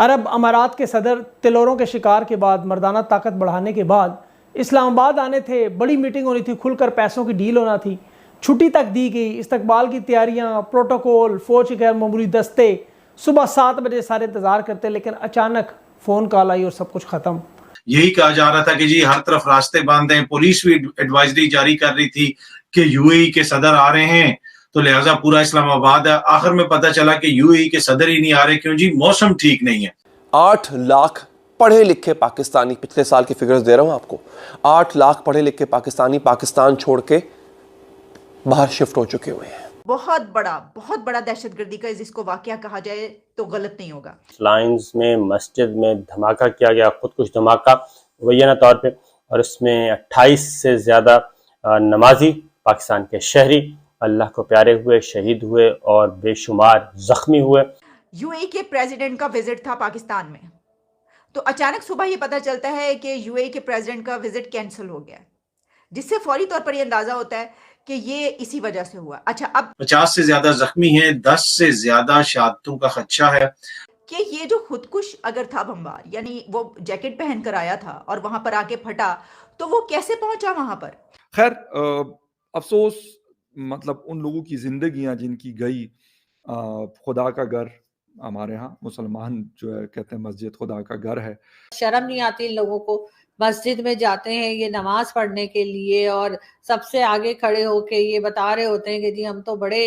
عرب امارات کے صدر تلوروں کے شکار کے بعد مردانہ طاقت بڑھانے کے بعد اسلام آباد آنے تھے، بڑی میٹنگ ہونی تھی، کھل کر پیسوں کی ڈیل ہونا تھی، چھٹی تک دی گئی، استقبال کی تیاریاں، پروٹوکول، فوج کے غیر معمولی دستے، صبح 7 بجے سارے انتظار کرتے، لیکن اچانک فون کال آئی اور سب کچھ ختم۔ یہی کہا جا رہا تھا کہ جی ہر طرف راستے بند ہیں، پولیس بھی ایڈوائزری جاری کر رہی تھی کہ یو اے ای کے صدر آ رہے ہیں تو لہٰذا پورا اسلام آباد ہے۔ آخر میں پتہ چلا کہ یو اے ای کے صدر ہی نہیں آ رہے، کیوں جی موسم ٹھیک نہیں ہے۔ 8 لاکھ پڑھے لکھے پاکستانی، پچھلے سال کی فگرز دے رہا ہوں آپ کو، 8 لاکھ پڑھے لکھے پاکستانی پاکستان چھوڑ کے باہر شفٹ ہو چکے ہوئے ہیں۔ بہت بڑا دہشت گردی کا جس کو واقعہ کہا جائے تو غلط نہیں ہوگا۔ لائنز میں مسجد میں دھماکہ کیا گیا، خود کش دھماکہ مبینہ طور پہ، اور اس میں 28 سے زیادہ نمازی پاکستان کے شہری اللہ کو پیارے ہوئے، شہید ہوئے اور بے شمار زخمی ہوئے۔ یو اے کے پریزیڈنٹ کا وزٹ تھا پاکستان میں، تو اچانک صبح یہ پتہ چلتا ہے کہ یو اے کے پریزیڈنٹ کا وزٹ کینسل ہو گیا، جس سے فوری طور پر یہ اندازہ ہوتا ہے کہ یہ اسی وجہ سے ہوا۔ اچھا، اب 50 سے زیادہ زخمی ہیں، 10 سے زیادہ شہادتوں کا خدشہ ہے۔ کہ یہ جو خودکش اگر تھا بمبار، یعنی وہ جیکٹ پہن کر آیا تھا اور وہاں پر آ کے پھٹا، تو وہ کیسے پہنچا وہاں پر؟ خیر افسوس مطلب ان لوگوں کی زندگیاں جن کی گئی، خدا کا گھر، ہمارے ہاں مسلمان جو ہے کہتے ہیں مسجد خدا کا گھر ہے۔ شرم نہیں آتی ان لوگوں کو، مسجد میں جاتے ہیں یہ نماز پڑھنے کے لیے اور سب سے آگے کھڑے ہو کے یہ بتا رہے ہوتے ہیں کہ جی ہم تو بڑے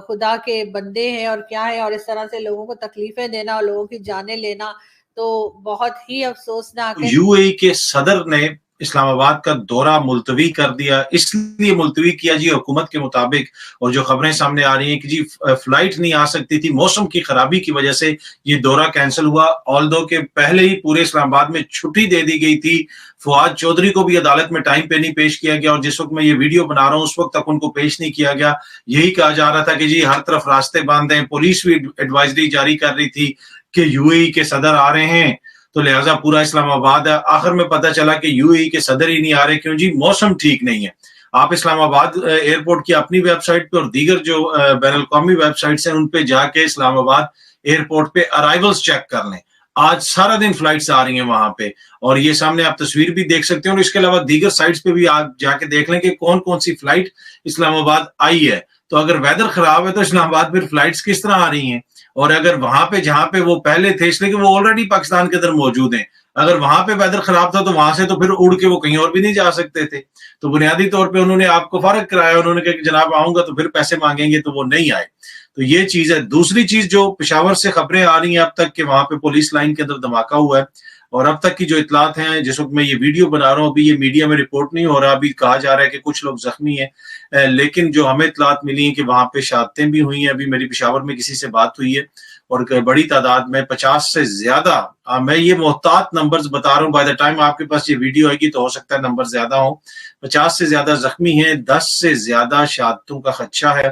خدا کے بندے ہیں اور کیا ہے، اور اس طرح سے لوگوں کو تکلیفیں دینا اور لوگوں کی جانیں لینا تو بہت ہی افسوسناک ہے۔ یو اے ای کے صدر نے اسلام آباد کا دورہ ملتوی کر دیا، اس لیے ملتوی کیا جی حکومت کے مطابق، اور جو خبریں سامنے آ رہی ہیں کہ جی فلائٹ نہیں آ سکتی تھی، موسم کی خرابی کی وجہ سے یہ دورہ کینسل ہوا، آلدو کہ پہلے ہی پورے اسلام آباد میں چھٹی دے دی گئی تھی۔ فواد چودھری کو بھی عدالت میں ٹائم پہ نہیں پیش کیا گیا، اور جس وقت میں یہ ویڈیو بنا رہا ہوں اس وقت تک ان کو پیش نہیں کیا گیا۔ یہی کہا جا رہا تھا کہ جی ہر طرف راستے بند ہیں، پولیس بھی ایڈوائزری جاری کر رہی تھی کہ یو اے ای کے صدر آ رہے ہیں تو لہٰذا پورا اسلام آباد ہے۔ آخر میں پتہ چلا کہ یو اے ای کے صدر ہی نہیں آ رہے، کیوں جی موسم ٹھیک نہیں ہے۔ آپ اسلام آباد ایئرپورٹ کی اپنی ویب سائٹ پہ اور دیگر جو بین الاقوامی ویب سائٹس ہیں ان پہ جا کے اسلام آباد ایئرپورٹ پہ ارائیولز چیک کر لیں۔ آج سارا دن فلائٹس آ رہی ہیں وہاں پہ، اور یہ سامنے آپ تصویر بھی دیکھ سکتے ہیں، اور اس کے علاوہ دیگر سائٹس پہ بھی آپ جا کے دیکھ لیں کہ کون کون سی فلائٹ اسلام آباد آئی ہے۔ تو اگر ویدر خراب ہے تو اسلام آباد پھر فلائٹس کس طرح آ رہی ہیں؟ اور اگر وہاں پہ جہاں پہ وہ پہلے تھے، اس لیے کہ وہ آلریڈی پاکستان کے اندر موجود ہیں، اگر وہاں پہ ویدر خراب تھا تو وہاں سے تو پھر اڑ کے وہ کہیں اور بھی نہیں جا سکتے تھے۔ تو بنیادی طور پہ انہوں نے آپ کو فارغ کرایا، انہوں نے کہا کہ جناب آؤں گا تو پھر پیسے مانگیں گے، تو وہ نہیں آئے۔ تو یہ چیز ہے۔ دوسری چیز جو پشاور سے خبریں آ رہی ہیں اب تک کہ وہاں پہ پولیس لائن کے اندر دھماکہ ہوا ہے، اور اب تک کی جو اطلاعات ہیں، جس وقت میں یہ ویڈیو بنا رہا ہوں ابھی یہ میڈیا میں رپورٹ نہیں ہو رہا، ابھی کہا جا رہا ہے کہ کچھ لوگ زخمی ہیں، لیکن جو ہمیں اطلاعات ملی ہیں کہ وہاں پہ شہادتیں بھی ہوئی ہیں۔ ابھی میری پشاور میں کسی سے بات ہوئی ہے اور بڑی تعداد میں 50 سے زیادہ، میں یہ محتاط نمبرز بتا رہا ہوں، بائی دا ٹائم آپ کے پاس یہ ویڈیو آئے گی تو ہو سکتا ہے نمبر زیادہ ہوں، 50 سے زیادہ زخمی ہیں، 10 سے زیادہ شہادتوں کا خدشہ ہے،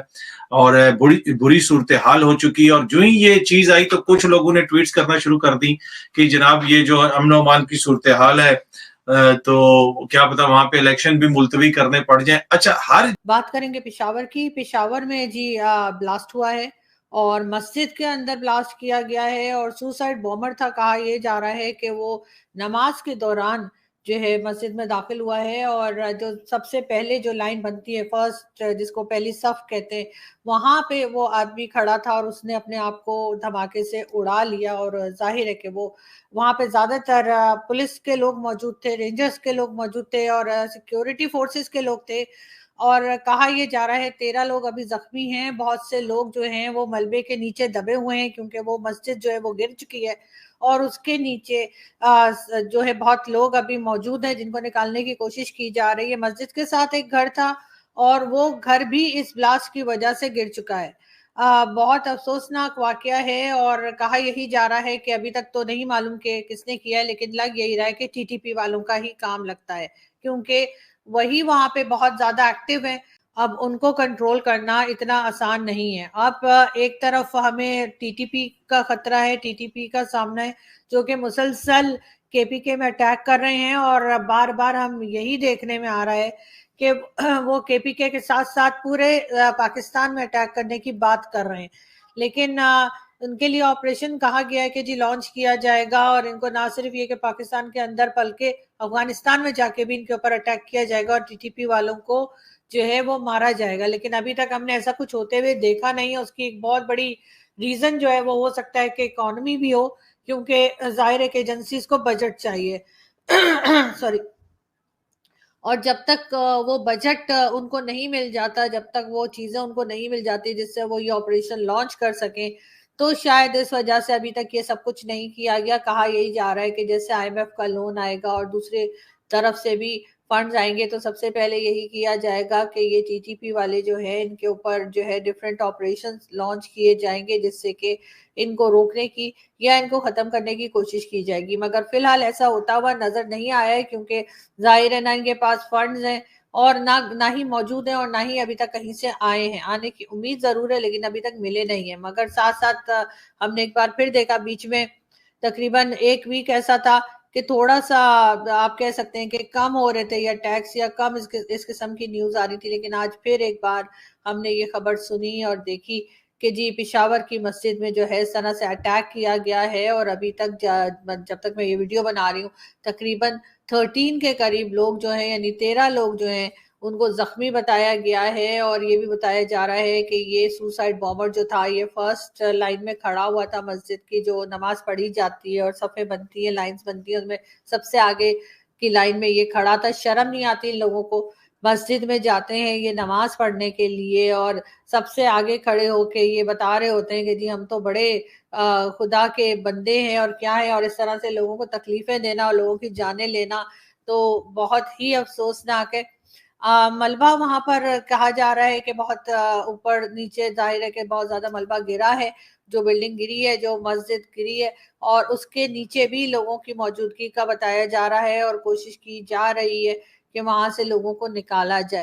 اور بری صورتحال ہو چکی ہے۔ اور جو ہی یہ چیز آئی تو کچھ لوگوں نے ٹویٹس کرنا شروع کر دی کہ جناب یہ جو امن و امان کی صورتحال ہے تو کیا پتا وہاں پہ الیکشن بھی ملتوی کرنے پڑ جائیں۔ اچھا، ہر بات کریں گے پشاور کی۔ پشاور میں جی بلاسٹ ہوا ہے اور مسجد کے اندر بلاسٹ کیا گیا ہے، اور سوسائڈ بومر تھا، کہا یہ جا رہا ہے کہ وہ نماز کے دوران جو ہے مسجد میں داخل ہوا ہے، اور جو سب سے پہلے جو لائن بنتی ہے فرسٹ، جس کو پہلی صف کہتے ہیں، وہاں پہ وہ آدمی کھڑا تھا اور اس نے اپنے آپ کو دھماکے سے اڑا لیا، اور ظاہر ہے کہ وہ وہاں پہ زیادہ تر پولیس کے لوگ موجود تھے، رینجرز کے لوگ موجود تھے اور سیکیورٹی فورسز کے لوگ تھے، اور کہا یہ جا رہا ہے 13 لوگ ابھی زخمی ہیں۔ بہت سے لوگ جو ہیں وہ ملبے کے نیچے دبے ہوئے ہیں، کیونکہ وہ مسجد جو ہے وہ گر چکی ہے، اور اس کے نیچے جو ہے بہت لوگ ابھی موجود ہیں جن کو نکالنے کی کوشش کی جا رہی ہے۔ مسجد کے ساتھ ایک گھر تھا اور وہ گھر بھی اس بلاسٹ کی وجہ سے گر چکا ہے۔ بہت افسوسناک واقعہ ہے، اور کہا یہی جا رہا ہے کہ ابھی تک تو نہیں معلوم کہ کس نے کیا ہے، لیکن لگ یہی رہا ہے کہ ٹی ٹی پی والوں کا ہی کام لگتا ہے، کیونکہ وہی وہاں پہ بہت زیادہ ایکٹیو ہیں۔ اب ان کو کنٹرول کرنا اتنا آسان نہیں ہے۔ اب ایک طرف ہمیں ٹی ٹی پی کا خطرہ ہے، ٹی ٹی پی کا سامنا ہے، جو کہ مسلسل کے پی کے میں اٹیک کر رہے ہیں، اور بار بار ہم یہی دیکھنے میں آ رہا ہے کہ وہ کے پی کے ساتھ ساتھ پورے پاکستان میں اٹیک کرنے کی بات کر رہے ہیں، لیکن ان کے لیے آپریشن کہا گیا ہے کہ جی لانچ کیا جائے گا، اور ان کو نہ صرف یہ کہ پاکستان کے اندر بلکہ افغانستان میں جا کے بھی ان کے اوپر اٹیک کیا جائے گا اور ٹی ٹی پی والوں کو جو ہے وہ مارا جائے گا. لیکن ابھی تک ہم نے ایسا کچھ ہوتے ہوئے دیکھا نہیں ہے. اس کی ایک بہت بڑی ریزن جو ہے وہ ہو سکتا ہے کہ اکانومی بھی ہو، کیونکہ ظاہر ہے کہ ایجنسیز کو بجٹ چاہیے سوری. اور جب تک وہ بجٹ ان کو نہیں مل جاتا، جب تک وہ چیزیں ان کو نہیں مل جاتی جس سے وہ یہ آپریشن لانچ کر سکیں، تو شاید اس وجہ سے ابھی تک یہ سب کچھ نہیں کیا گیا. کہا یہی جا رہا ہے کہ جیسے آئی ایم ایف کا لون آئے گا اور دوسرے طرف سے بھی فنڈز آئیں گے، تو سب سے پہلے یہی کیا جائے گا کہ یہ ٹی ٹی پی والے جو ہیں ان کے اوپر جو ہے ڈفرینٹ آپریشن لانچ کیے جائیں گے، جس سے کہ ان کو روکنے کی یا ان کو ختم کرنے کی کوشش کی جائے گی. مگر فی الحال ایسا ہوتا ہوا نظر نہیں آیا ہے، کیونکہ ظاہر ہے نہ ان کے پاس فنڈز ہیں اور نہ ہی موجود ہیں، اور نہ ہی ابھی تک کہیں سے آئے ہیں. آنے کی امید ضرور ہے لیکن ابھی تک ملے نہیں ہیں. مگر ساتھ ساتھ ہم نے ایک بار پھر دیکھا بیچ میں تقریباً ایک ویک ایسا تھا کہ تھوڑا سا آپ کہہ سکتے ہیں کہ کم ہو رہے تھے یا ٹیکس یا کم اس قسم کی نیوز آ رہی تھی. لیکن آج پھر ایک بار ہم نے یہ خبر سنی اور دیکھی کہ جی پشاور کی مسجد میں جو ہے اس طرح سے اٹیک کیا گیا ہے، اور ابھی تک جب تک میں یہ ویڈیو بنا رہی ہوں تقریباً 13 کے قریب لوگ جو ہیں، یعنی 13 لوگ جو ہیں ان کو زخمی بتایا گیا ہے. اور یہ بھی بتایا جا رہا ہے کہ یہ سوسائڈ بامبر جو تھا یہ فرسٹ لائن میں کھڑا ہوا تھا. مسجد کی جو نماز پڑھی جاتی ہے اور صفیں بنتی ہیں، لائنز بنتی ہیں، اس میں سب سے آگے کی لائن میں یہ کھڑا تھا. شرم نہیں آتی ان لوگوں کو؟ مسجد میں جاتے ہیں یہ نماز پڑھنے کے لیے اور سب سے آگے کھڑے ہو کے یہ بتا رہے ہوتے ہیں کہ جی ہم تو بڑے خدا کے بندے ہیں اور کیا ہے، اور اس طرح سے لوگوں کو تکلیفیں دینا اور لوگوں کی جانیں لینا تو بہت ہی افسوسناک ہے. ملبہ وہاں پر کہا جا رہا ہے کہ بہت اوپر نیچے ظاہر ہے کہ بہت زیادہ ملبہ گرا ہے، جو بلڈنگ گری ہے، جو مسجد گری ہے، اور اس کے نیچے بھی لوگوں کی موجودگی کا بتایا جا رہا ہے اور کوشش کی جا رہی ہے کہ وہاں سے لوگوں کو نکالا جائے.